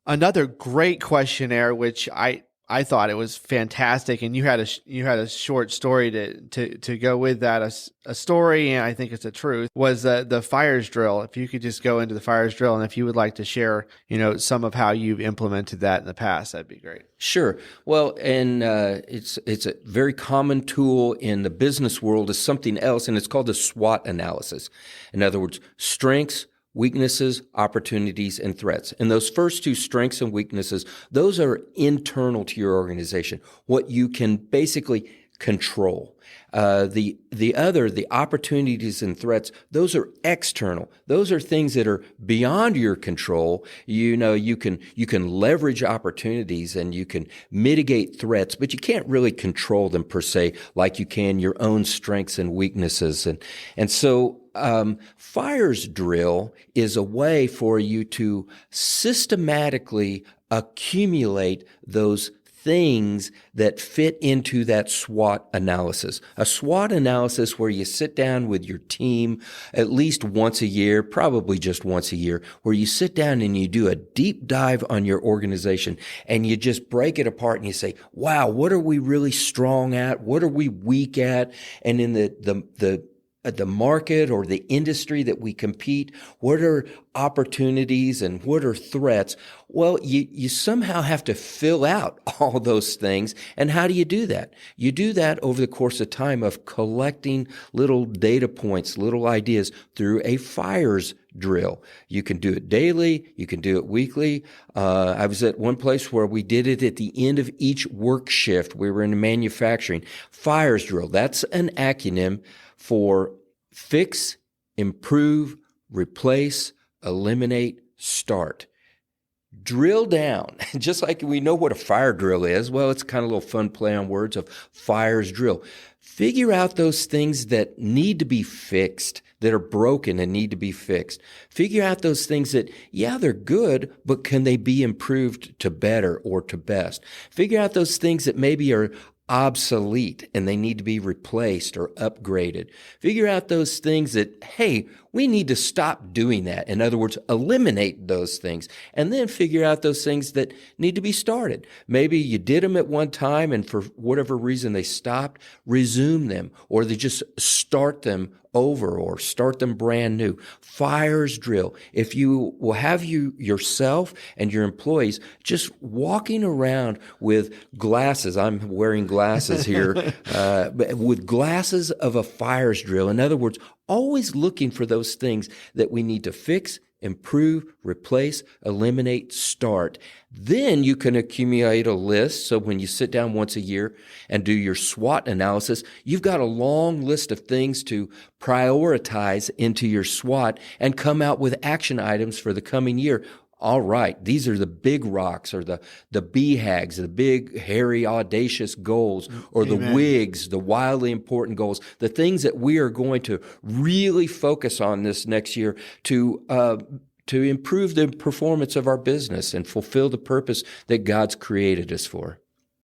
Another great questionnaire, which I thought it was fantastic, and you had a short story to go with that, a story, and I think it's a truth, was the FIRES drill. If you could just go into the FIRES drill, and if you would like to share, some of how you've implemented that in the past, that'd be great. Sure. Well, and it's a very common tool in the business world is something else, and it's called the SWOT analysis. In other words, strengths, weaknesses, opportunities, and threats. And those first two, strengths and weaknesses, those are internal to your organization, what you can basically control. The other, the opportunities and threats, those are external. Those are things that are beyond your control. You can leverage opportunities and you can mitigate threats, but you can't really control them per se like you can your own strengths and weaknesses. And so FIRES drill is a way for you to systematically accumulate those things that fit into that SWOT analysis. A SWOT analysis where you sit down with your team at least once a year, probably just once a year, where you sit down and you do a deep dive on your organization and you just break it apart and you say, wow, what are we really strong at? What are we weak at? And in the market or the industry that we compete, what are opportunities and what are threats? Well, you somehow have to fill out all those things. And how do you do that? You do that over the course of time of collecting little data points, little ideas through a FIRES drill. You can do it daily. You can do it weekly. I was at one place where we did it at the end of each work shift. We were in manufacturing. FIRES drill. That's an acronym for fix, improve, replace, eliminate, start. Drill down, just like we know what a fire drill is. Well, it's kind of a little fun play on words of FIRES drill. Figure out those things that need to be fixed, that are broken and need to be fixed. Figure out those things that, yeah, they're good, but can they be improved to better or to best? Figure out those things that maybe are obsolete and they need to be replaced or upgraded. Figure out those things that, hey, we need to stop doing that. In other words, eliminate those things. And then figure out those things that need to be started. Maybe you did them at one time and for whatever reason they stopped, resume them, or they just start them over or start them brand new. FIRES drill. If you will have yourself and your employees just walking around with glasses, I'm wearing glasses here, but with glasses of a FIRES drill. In other words, always looking for those things that we need to fix, improve, replace, eliminate, start. Then you can accumulate a list. So when you sit down once a year and do your SWOT analysis, you've got a long list of things to prioritize into your SWOT and come out with action items for the coming year. All right, these are the big rocks or the BHAGs, the big, hairy, audacious goals, or the WIGs, the wildly important goals, the things that we are going to really focus on this next year to improve the performance of our business and fulfill the purpose that God's created us for.